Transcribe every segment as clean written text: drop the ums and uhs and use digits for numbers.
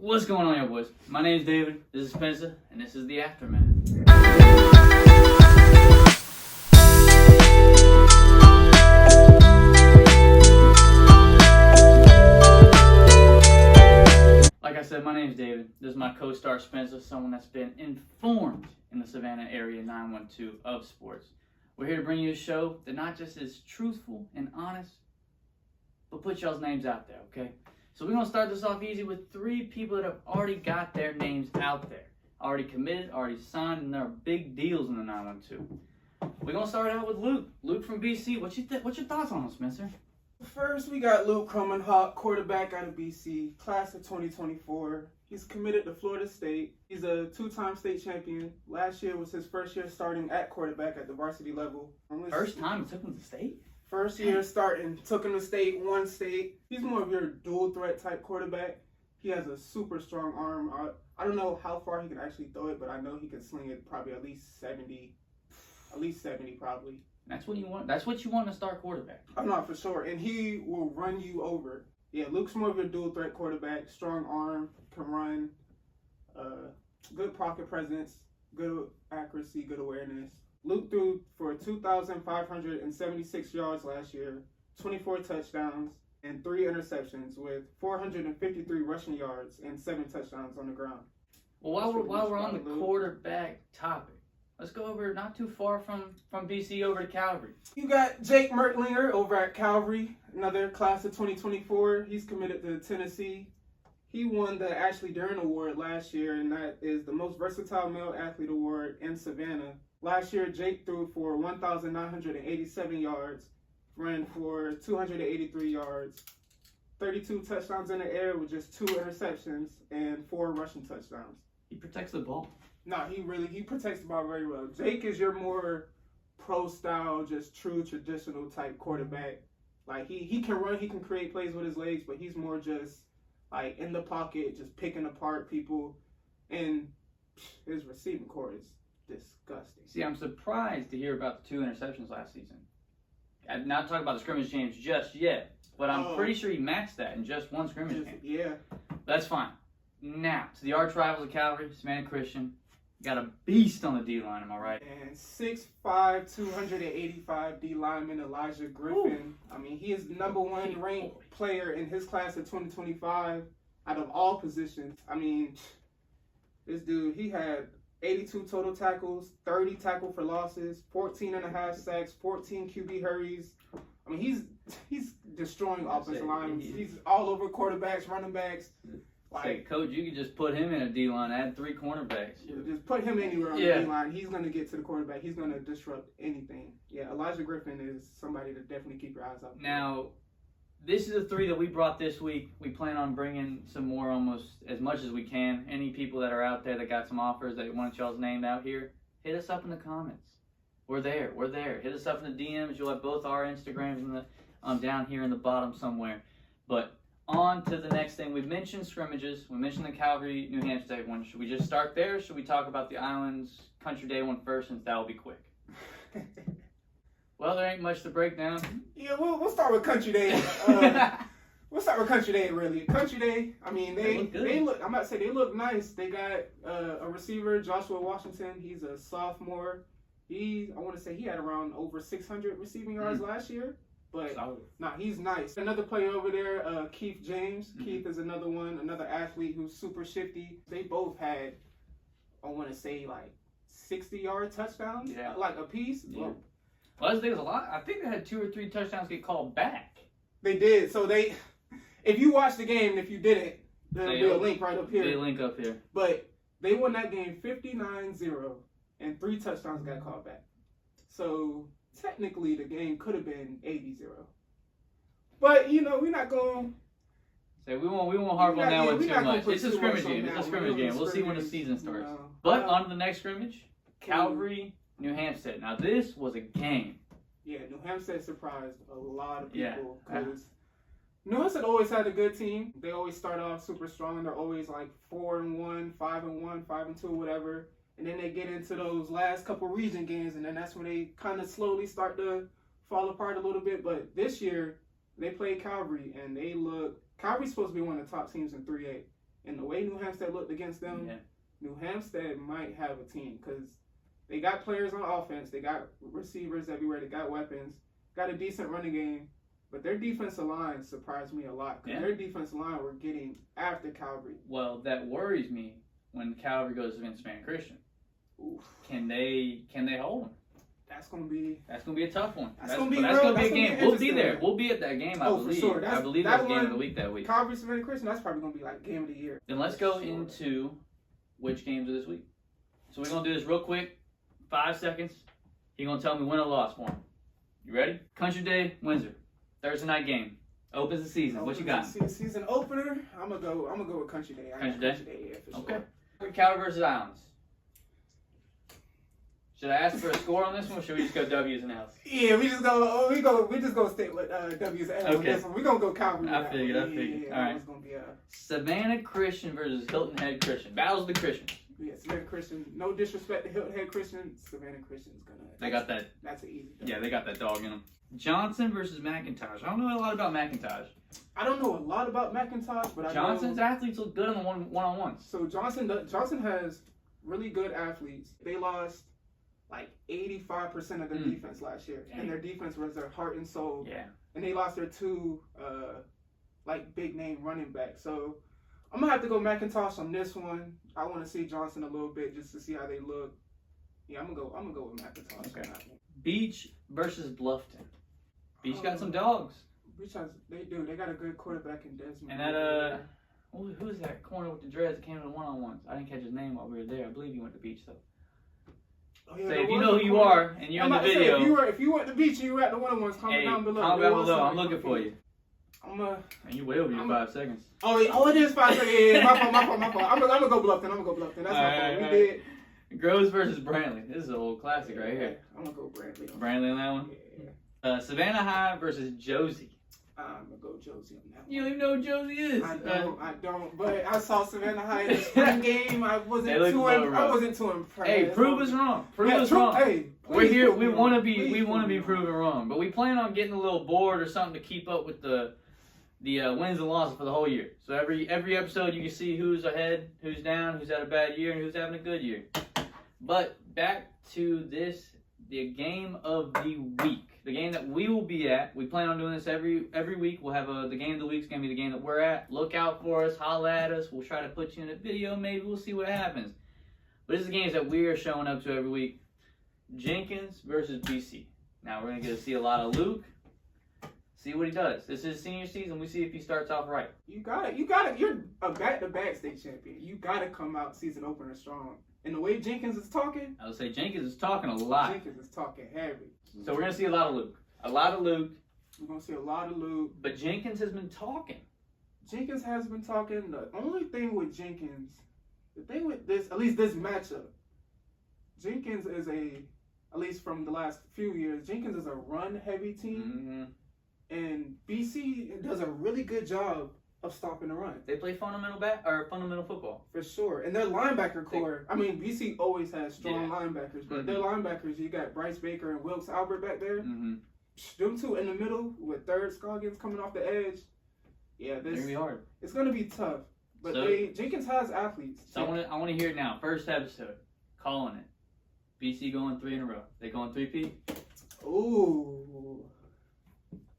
What's going on, y'all boys? My name is David, this is Spencer, and this is The Aftermath. Like I said, my name is David. This is my co-star Spencer, someone that's been informed in the Savannah area 912 of sports. We're here to bring you a show that not just is truthful and honest, but put y'all's names out there, okay? So we're going to start this off easy with 3 people that have already got their names out there. Already committed, already signed, and there are big deals in the 912. We're going to start out with Luke. Luke from BC. What's your thoughts on him, Spencer? First, we got Luke Hawk, quarterback out of BC, class of 2024. He's committed to Florida State. He's a 2-time state champion. Last year was his first year starting at quarterback at the varsity level. First time he took him to state? First year starting, took him to state, won state. He's more of your dual threat type quarterback. He has a super strong arm. I don't know how far he can actually throw it, but I know he can sling it probably at least 70 probably. That's what you want. That's what you want in a star quarterback. I'm not for sure, and he will run you over. Yeah, Luke's more of a dual threat quarterback. Strong arm, can run, good pocket presence, good accuracy, good awareness. Luke threw for 2,576 yards last year, 24 touchdowns, and 3 interceptions with 453 rushing yards and 7 touchdowns on the ground. Well, while we're on the quarterback topic, let's go over not too far from BC over to Calvary. You got Jake Mertlinger over at Calvary, another class of 2024. He's committed to Tennessee. He won the Ashley Dern Award last year, and that is the most versatile male athlete award in Savannah. Last year, Jake threw for 1,987 yards, ran for 283 yards, 32 touchdowns in the air with just 2 interceptions, and 4 rushing touchdowns. He protects the ball. No, he protects the ball very well. Jake is your more pro-style, just true traditional type quarterback. Like, he can run, he can create plays with his legs, but he's more just, like, in the pocket, just picking apart people. And his receiving core is disgusting. See, I'm surprised to hear about the 2 interceptions last season. I'm not talking about the scrimmage games just yet, but I'm pretty sure he matched that in just one scrimmage game. Yeah. That's fine. Now, to the arch rivals of Calvary, Savannah Christian. Got a beast on the D-line, am I right? And 6'5", 285 D lineman Elijah Griffin. Ooh. I mean, he is the #1 ranked player in his class of 2025 out of all positions. I mean, this dude, he had 82 total tackles, 30 tackle for losses, 14.5 sacks, 14 QB hurries. I mean, he's destroying offensive lines. He's all over quarterbacks, running backs. Like, Coach, you could just put him in a D-line, add 3 cornerbacks. Yeah, just put him anywhere on the D-line. He's going to get to the quarterback. He's going to disrupt anything. Yeah, Elijah Griffin is somebody to definitely keep your eyes out for. Now, this is the 3 that we brought this week. We plan on bringing some more almost as much as we can. Any people that are out there that got some offers that want y'all's named out here, hit us up in the comments. We're there. Hit us up in the DMs. You'll have both our Instagrams in the down here in the bottom somewhere. But on to the next thing. We mentioned scrimmages. We mentioned the Calvary, New Hampshire State one. Should we just start there, or should we talk about the Islands Country Day one first, since that will be quick? Well, there ain't much to break down. Yeah, we'll start with Country Day. We'll start with Country Day, really. Country Day, I mean, they look. I'm about to say they look nice. They got a receiver, Joshua Washington. He's a sophomore. I want to say he had around over 600 receiving yards last year. But, he's nice. Another player over there, Keith James. Mm-hmm. Keith is another athlete who's super shifty. They both had, I want to say, like, 60-yard touchdowns, like, a piece. Yeah. Well, that's a lot. I think they had 2 or 3 touchdowns get called back. They did. So, if you watch the game, and if you didn't, there'll be a link right up here. They link up here. But they won that game 59-0, and 3 touchdowns got called back. So technically, the game could have been 80-0. But, we're not going to... we won't harp on that one too much. It's a scrimmage game. We'll see when the season starts. But on to the next scrimmage, Calvary, New Hampstead. Now, this was a game. Yeah, New Hampstead surprised a lot of people. Because New Hampstead always had a good team. They always start off super strong. They're always like 4-1, 5-1, 5-2, whatever. And then they get into those last couple region games, and then that's when they kind of slowly start to fall apart a little bit. But this year, they played Calvary, and Calvary's supposed to be one of the top teams in 3A. and the way New Hampstead looked against them, New Hampstead might have a team because they got players on offense, they got receivers everywhere, they got weapons, got a decent running game, but their defensive line surprised me a lot because their defensive line were getting after Calvary. Well, that worries me when Calvary goes against Savannah Christian. Oof. Can they hold them? That's gonna be a tough one. That's gonna be a game. We'll be there. We'll be at that game. I believe. For sure. I believe that's game of the week that week. Calvary Savannah Christian. That's probably gonna be like game of the year. Then let's go into which games of this week. So we're gonna do this real quick. 5 seconds. You're gonna tell me win or loss for him. You ready? Country Day, Windsor. Thursday night game. Opens the season. What you got? Season opener. I'm gonna go with Country Day. Country Day. Yeah, for okay. Sure. Calvary versus Islands. Should I ask for a score on this one, or should we just go W's and L's? Yeah, we just go stick with W's and L's. Okay. We're gonna go Calvary. I figured. All right. It's gonna be Savannah Christian versus Hilton Head Christian. Battles of the Christians. Yeah, Savannah Christian. No disrespect to Hilton Head Christian. Savannah Christian's gonna. They got that. That's an easy. Yeah, they got that dog in them. Johnson versus McIntosh. I don't know a lot about McIntosh. I don't know a lot about McIntosh, but Johnson's athletes look good on the one-on-ones. So Johnson has really good athletes. They lost like 85% of their defense last year, and their defense was their heart and soul. Yeah. And they lost their two like big name running backs. So I'm gonna have to go McIntosh on this one. I want to see Johnson a little bit just to see how they look. Yeah, I'm gonna go with McIntosh. Okay. Beach versus Bluffton. Beach got some dogs. Beach has, they do. They got a good quarterback in Desmond. And that who's that corner with the dreads that came to the one-on-ones? I didn't catch his name while we were there. I believe he went to Beach though. Oh, yeah, so if you know who you are and you're in the video, if you were at the beach and you were at the one-on-ones, comment down below. Comment down below. I'm looking for you. And you way over your 5 seconds. Oh, it is 5 seconds. Yeah, my fault. I'm gonna go Bluffton. That's my fault. We did. Groves versus Brantley. This is an old classic right here. I'm gonna go Brantley. Brantley on that one? Yeah. Savannah High versus Josie. I'm gonna go Josie on that one. You don't even know who Josie is. I don't. But I saw Savannah High in the spring game. I wasn't too impressed. Hey, prove us wrong. Prove us wrong. Hey, we're here. We want to be proven wrong. But we plan on getting a little board or something to keep up with the wins and losses for the whole year. So every episode you can see who's ahead, who's down, who's had a bad year, and who's having a good year. But back to the game of the week. The game that we will be at. We plan on doing this every week. We'll have the game of the week's going to be the game that we're at. Look out for us. Holla at us. We'll try to put you in a video. Maybe we'll see what happens. But this is the games that we are showing up to every week. Jenkins versus BC. Now we're going to get to see a lot of Luke. See what he does. This is his senior season. We see if he starts off right. You got it. You're a back-to-back state champion. You got to come out season opener strong. And the way Jenkins is talking, I would say Jenkins is talking a lot. Jenkins is talking heavy. So we're going to see a lot of Luke. We're going to see a lot of Luke. But Jenkins has been talking. Jenkins has been talking. The only thing with Jenkins, at least this matchup, Jenkins is at least from the last few years, Jenkins is a run-heavy team. Mm-hmm. And BC does a really good job of stopping the run. They play fundamental football. For sure. And their linebacker core, BC always has strong linebackers, but their linebackers, you got Bryce Baker and Wilkes Albert back there. Mm-hmm. Them two in the middle with third Scoggins coming off the edge. Yeah, it's gonna be hard. It's gonna be tough. But Jenkins has athletes. So I want to hear it now. First episode. Calling it. BC going 3 in a row. They going 3-peat? Ooh.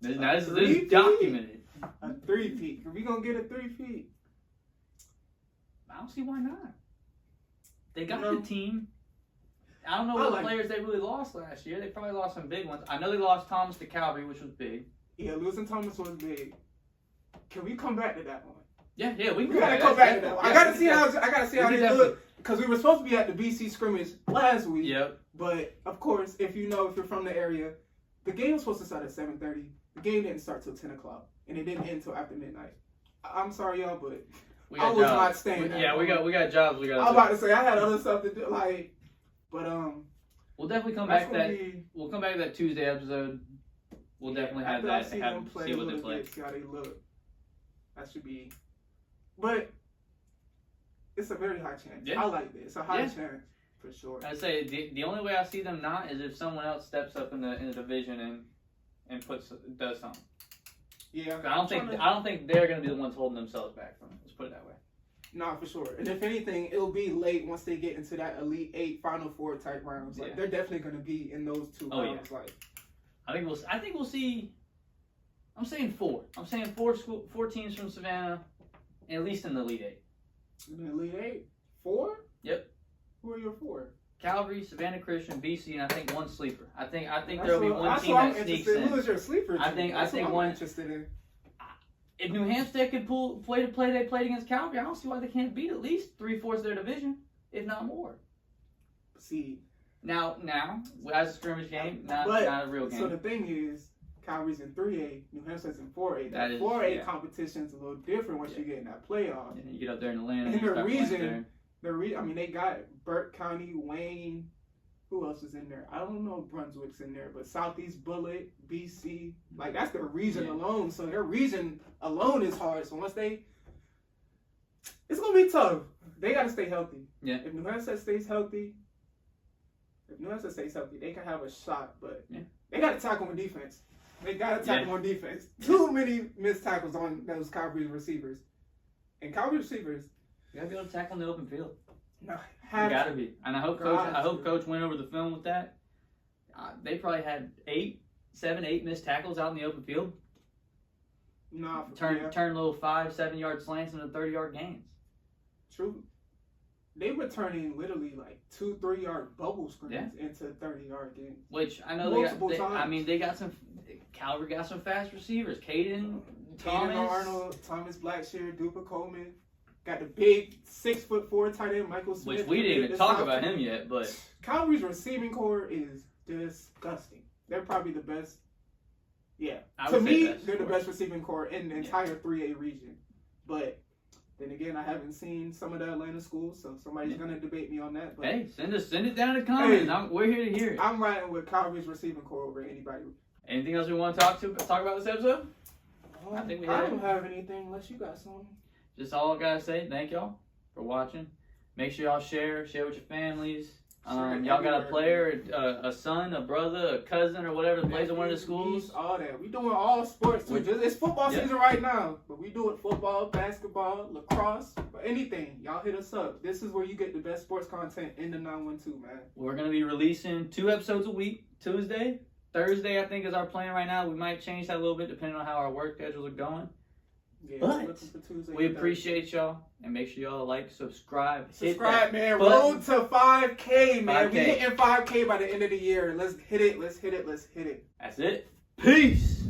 This is documented. A 3-peat. Are we gonna get a 3-peat? I don't see why not. They got the team. I don't know what players they really lost last year. They probably lost some big ones. I know they lost Thomas to Calvary, which was big. Yeah, losing Thomas was big. Can we come back to that one? Yeah, we gotta come back to that one. I gotta see how they look. Because we were supposed to be at the BC scrimmage last week. Yep. But of course, if you're from the area, the game was supposed to start at 7:30. The game didn't start till 10 o'clock, and it didn't end until after midnight. I'm sorry, y'all, but I was not staying. We got jobs. I was about to say I had other stuff to do, we'll definitely come back we'll come back to that Tuesday episode. We'll definitely have that. See what they play. See how they look. That should be, but it's a very high chance. Yeah. I like this. It's a high chance for sure. I'd say the only way I see them not is if someone else steps up in the division and does something. Yeah. I don't think they're going to be the ones holding themselves back from it. Let's put it that way. Nah, for sure. And if anything, it'll be late once they get into that Elite 8, Final 4 type rounds. Like they're definitely going to be in those two rounds. Yeah. Like, I think we'll see. I'm saying 4. I'm saying 4 teams from Savannah, at least in the Elite 8. In the Elite 8, 4? Yep. Who are your 4? Calvary, Savannah Christian, BC, and I think one sleeper. I think there'll be one team that sneaks in. Who is your sleeper? I think one. Interested in. If New Hampstead could play they played against Calgary, I don't see why they can't beat at least 3/4 of their division, if not more. See, now, as a scrimmage game, not a real game. So the thing is, Calgary's in 3A, New Hampstead's in 4A. That 4A competition's a little different once you get in that playoff. Yeah, you get up there in Atlanta. In the region, I mean, they got Burke County, Wayne. Who else is in there? I don't know if Brunswick's in there, but Southeast Bullitt, BC, like that's their region alone. So their region alone is hard. So once it's gonna be tough. They gotta stay healthy. Yeah. If New Hampstead stays healthy, they can have a shot. But they gotta tackle on defense. They gotta tackle on defense. Too many missed tackles on those Calgary receivers. And Calgary receivers, you gotta be able to tackle in the open field. No, you gotta be, and I hope Coach went over the film with that. They probably had 7, 8 missed tackles out in the open field. No, turn little 5-7 yard slants into 30-yard gains. True, they were turning literally like 2-3 yard bubble screens into 30-yard games. Which I know they got some. Calvary got some fast receivers. Caden Arnold, Thomas Blackshear, Duper Coleman. Got the big 6'4" tight end Michael Smith. Which we didn't even talk about him yet, but Calgary's receiving core is disgusting. They're probably the best. Yeah, to me, they're the best receiving core in the entire 3A region. But then again, I haven't seen some of the Atlanta schools, so somebody's gonna debate me on that. But hey, send it down in the comments. We're here to hear it. I'm riding with Calgary's receiving core over anybody. Anything else we want to talk about this episode? I don't have anything unless you got something. Just all I gotta say, thank y'all for watching. Make sure y'all share with your families. Y'all got a player, a son, a brother, a cousin, or whatever that plays in one of the schools. All that. We doing all sports too. It's football season right now, but we do it football, basketball, lacrosse, anything. Y'all hit us up. This is where you get the best sports content in the 912, man. We're gonna be releasing 2 episodes a week. Tuesday, Thursday, I think is our plan right now. We might change that a little bit depending on how our work schedules are going. Yeah, but we appreciate y'all, and make sure y'all like, subscribe, man. Road to 5K, man. 5K. We hitting 5K by the end of the year. Let's hit it. That's it. Peace.